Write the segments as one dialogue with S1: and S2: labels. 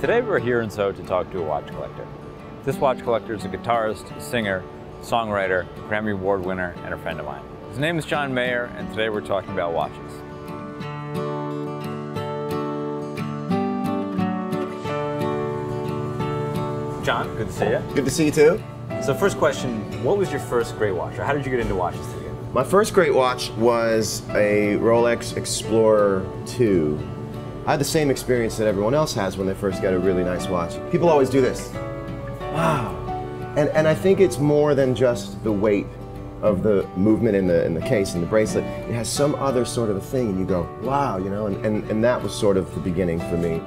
S1: Today we're here in Soho to talk to a watch collector. This watch collector is a guitarist, singer, songwriter, Grammy Award winner, and a friend of mine. His name is John Mayer, and today we're talking about watches. John, good to see you.
S2: Good to see you too.
S1: So first question, what was your first great watch, or how did you get into watches to begin?
S2: My first great watch was a Rolex Explorer 2. I had the same experience that everyone else has when they first get a really nice watch. People always do this. Wow. And I think it's more than just the weight of the movement in the case and the bracelet. It has some other sort of a thing and you go, wow, you know, and that was sort of the beginning for me.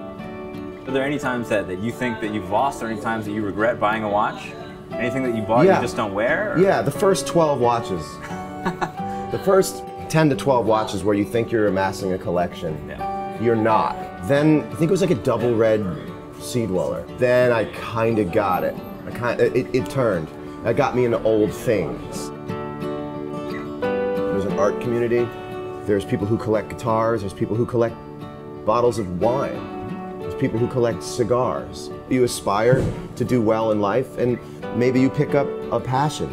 S1: Are there any times that you think that you've lost, or any times that you regret buying a watch? Anything that you bought you just don't wear? Or?
S2: Yeah, the first 12 watches. The first 10 to 12 watches where you think you're amassing a collection.
S1: Yeah.
S2: You're not. Then, I think it was like a double red Sea Dweller. Then I kind of got it. It turned. That got me into old things. There's an art community. There's people who collect guitars. There's people who collect bottles of wine. There's people who collect cigars. You aspire to do well in life, and maybe you pick up a passion.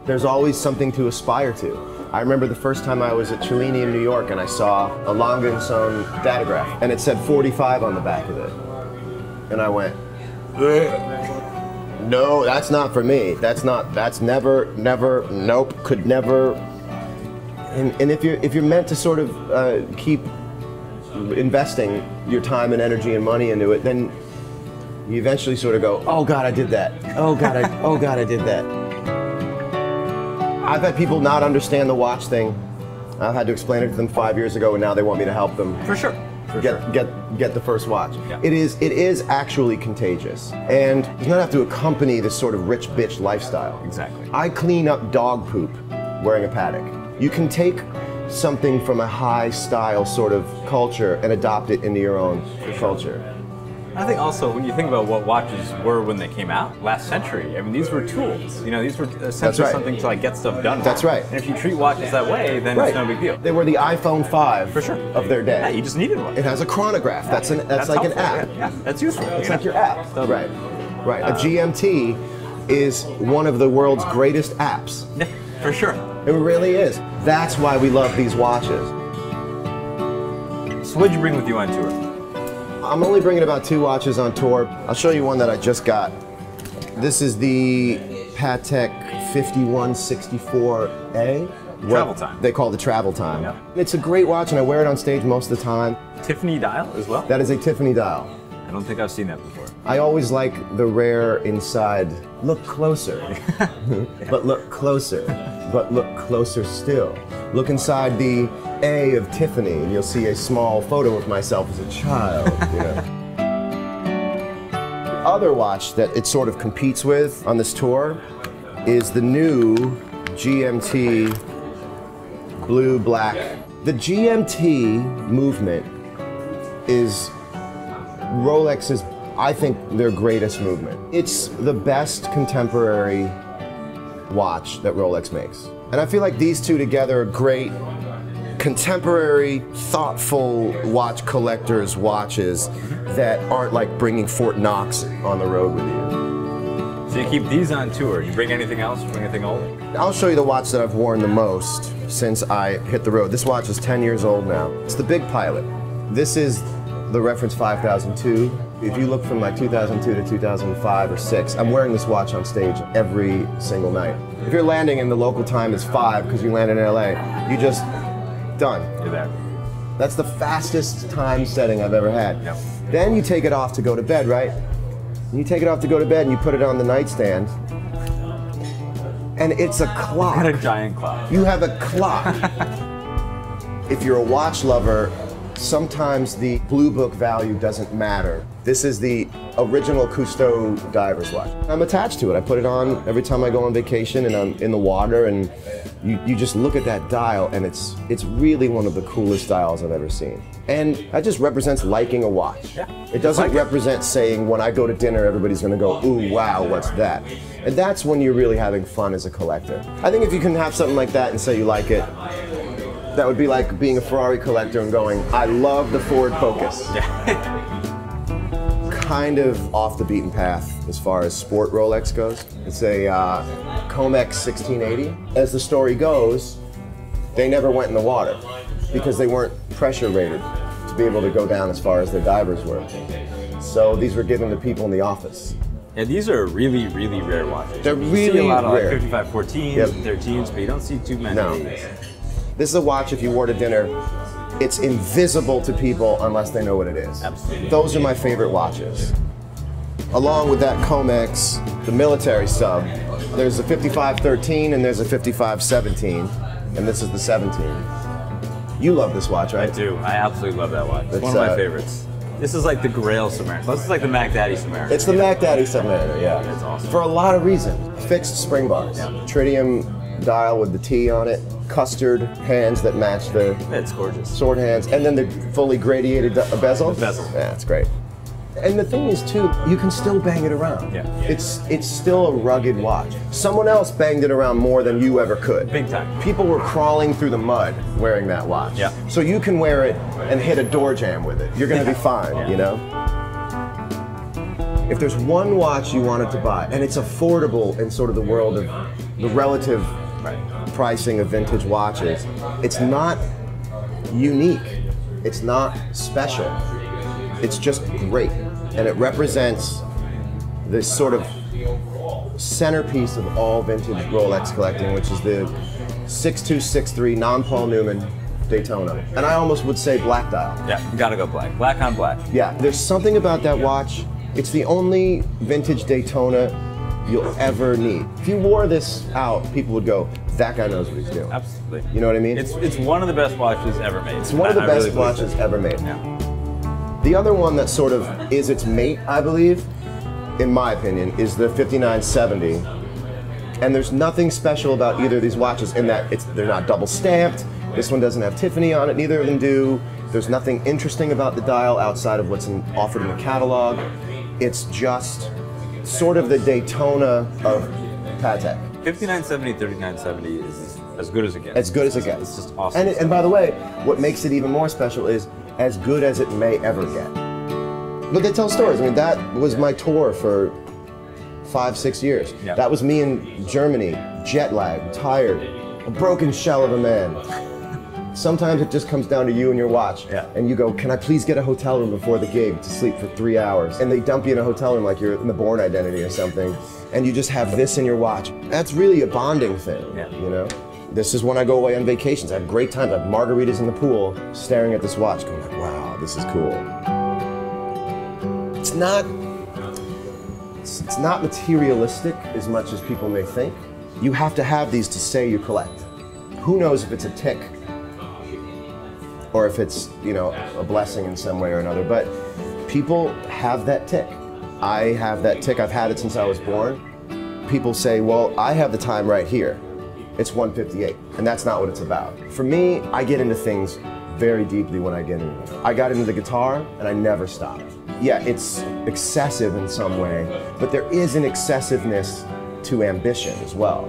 S2: There's always something to aspire to. I remember the first time I was at Cellini in New York and I saw a Langenson datograph and it said 45 on the back of it. And I went, no, that's not for me. That's never, nope, could never. And if you're meant to sort of keep investing your time and energy and money into it, then you eventually sort of go, oh God, I did that. Oh God, I did that. I've had people not understand the watch thing. I've had to explain it to them 5 years ago, and now they want me to help them.
S1: For sure.
S2: Get the first watch.
S1: Yeah.
S2: It is actually contagious, and it does not have to accompany this sort of rich bitch lifestyle.
S1: Exactly.
S2: I clean up dog poop wearing a Patek. You can take something from a high style sort of culture and adopt it into your own culture.
S1: I think also when you think about what watches were when they came out last century, I mean, these were tools. You know, these were essentially something to like get stuff done.
S2: That's right.
S1: And if you treat watches that way, then it's no big deal.
S2: They were the iPhone 5
S1: for sure
S2: of their day.
S1: Yeah, you just needed one.
S2: It has a chronograph. That's like an app.
S1: Yeah, that's useful.
S2: It's like your app. Right. Right. A GMT is one of the world's greatest apps.
S1: Yeah, for sure.
S2: It really is. That's why we love these watches.
S1: So what'd you bring with you on tour?
S2: I'm only bringing about 2 watches on tour. I'll show you one that I just got. This is the Patek 5164A.
S1: Travel time.
S2: They call it the travel time.
S1: Yeah.
S2: It's a great watch and I wear it on stage most of the time.
S1: Tiffany dial as well?
S2: That is a Tiffany dial.
S1: I don't think I've seen that before.
S2: I always like the rare inside. Look closer, but look closer, but look closer still. Look inside the A of Tiffany and you'll see a small photo of myself as a child, you know. The other watch that it sort of competes with on this tour is the new GMT Blue Black. The GMT movement is Rolex's, I think, their greatest movement. It's the best contemporary watch that Rolex makes. And I feel like these two together are great contemporary, thoughtful watch collectors' watches that aren't like bringing Fort Knox on the road with you.
S1: So you keep these on tour. You bring anything else? Bring anything old?
S2: I'll show you the watch that I've worn the most since I hit the road. This watch is 10 years old now. It's the Big Pilot. This is the reference 5002. If you look from like 2002 to 2005 or 6, I'm wearing this watch on stage every single night. If you're landing and the local time is 5 because you landed in LA, you just, done.
S1: You're there.
S2: That's the fastest time setting I've ever had.
S1: Yep.
S2: Then you take it off to go to bed, right? And you take it off to go to bed and you put it on the nightstand. And it's a clock.
S1: Got a giant clock.
S2: You have a clock. If you're a watch lover, sometimes the Blue Book value doesn't matter. This is the original Cousteau diver's watch. I'm attached to it. I put it on every time I go on vacation and I'm in the water, and you just look at that dial and it's really one of the coolest dials I've ever seen. And that just represents liking a watch.
S1: Yeah.
S2: It doesn't represent saying when I go to dinner everybody's gonna go, ooh, wow, what's that? And that's when you're really having fun as a collector. I think if you can have something like that and say you like it, that would be like being a Ferrari collector and going, I love the Ford Focus. kind of off the beaten path as far as sport Rolex goes. It's a Comex 1680. As the story goes, they never went in the water because they weren't pressure rated to be able to go down as far as their divers were. So these were given to people in the office.
S1: Yeah, these are really, really rare watches.
S2: They're
S1: you
S2: really
S1: see a lot of
S2: rare.
S1: like 5514s
S2: Yep.
S1: and 13s, but you don't see too many
S2: No.
S1: of these.
S2: This is a watch if you wore to dinner, it's invisible to people unless they know what it is.
S1: Absolutely.
S2: Those are my favorite watches. Along with that Comex, the military sub, there's a 5513 and there's a 5517, and this is the 17. You love this watch, right?
S1: I do. I absolutely love that watch. It's
S2: It's,
S1: one of my favorites. This is like the Grail Submariner. This is like the Mac Daddy Submariner.
S2: It's the Mac Daddy Submariner, yeah.
S1: It's awesome.
S2: For a lot of reasons. Fixed spring bars,
S1: Yeah.
S2: tritium dial with the T on it, custard hands that match the
S1: It's gorgeous.
S2: sword hands, and then the fully gradiated bezel.
S1: The bezel.
S2: Yeah, it's great. And the thing is too, you can still bang it around.
S1: Yeah.
S2: It's still a rugged watch. Someone else banged it around more than you ever could.
S1: Big time.
S2: People were crawling through the mud wearing that watch.
S1: Yeah.
S2: So you can wear it and hit a door jam with it. You're gonna be fine,
S1: Yeah.
S2: you know? If there's one watch you wanted to buy, and it's affordable in sort of the world of the relative pricing of vintage watches, it's not unique, it's not special, it's just great. And it represents this sort of centerpiece of all vintage Rolex collecting, which is the 6263 non-Paul Newman Daytona. And I almost would say black dial.
S1: Yeah, you gotta go black. Black on black.
S2: Yeah, there's something about that watch. It's the only vintage Daytona you'll ever need. If you wore this out, people would go, that guy knows what he's doing.
S1: Absolutely.
S2: You know what I mean?
S1: It's one of the best watches ever made.
S2: It's one of the best watches ever made.
S1: Yeah.
S2: The other one that sort of is its mate, I believe, in my opinion, is the 5970. And there's nothing special about either of these watches in that they're not double stamped. This one doesn't have Tiffany on it, neither of them do. There's nothing interesting about the dial outside of what's offered in the catalog. It's just sort of the Daytona of Patek.
S1: 5970, 3970 is as good as it gets.
S2: As good as it gets.
S1: It's just awesome.
S2: And by the way, what makes it even more special is as good as it may ever get. But they tell stories. I mean, that was my tour for 5-6 years.
S1: Yeah.
S2: That was me in Germany, jet lagged, tired, a broken shell of a man. Sometimes it just comes down to you and your watch.
S1: Yeah.
S2: And you go, can I please get a hotel room before the gig to sleep for 3 hours? And they dump you in a hotel room like you're in the Bourne Identity or something. And you just have this in your watch. That's really a bonding thing, you know? This is when I go away on vacations. I have great times. I have margaritas in the pool, staring at this watch, going like, wow, this is cool. It's not materialistic as much as people may think. You have to have these to say you collect. Who knows if it's a tick or if it's, you know, a blessing in some way or another, but people have that tick. I have that tick. I've had it since I was born. People say, well, I have the time right here. It's 1:58, and that's not what it's about. For me, I get into things very deeply when I get into them. I got into the guitar, and I never stopped. Yeah, it's excessive in some way, but there is an excessiveness to ambition as well.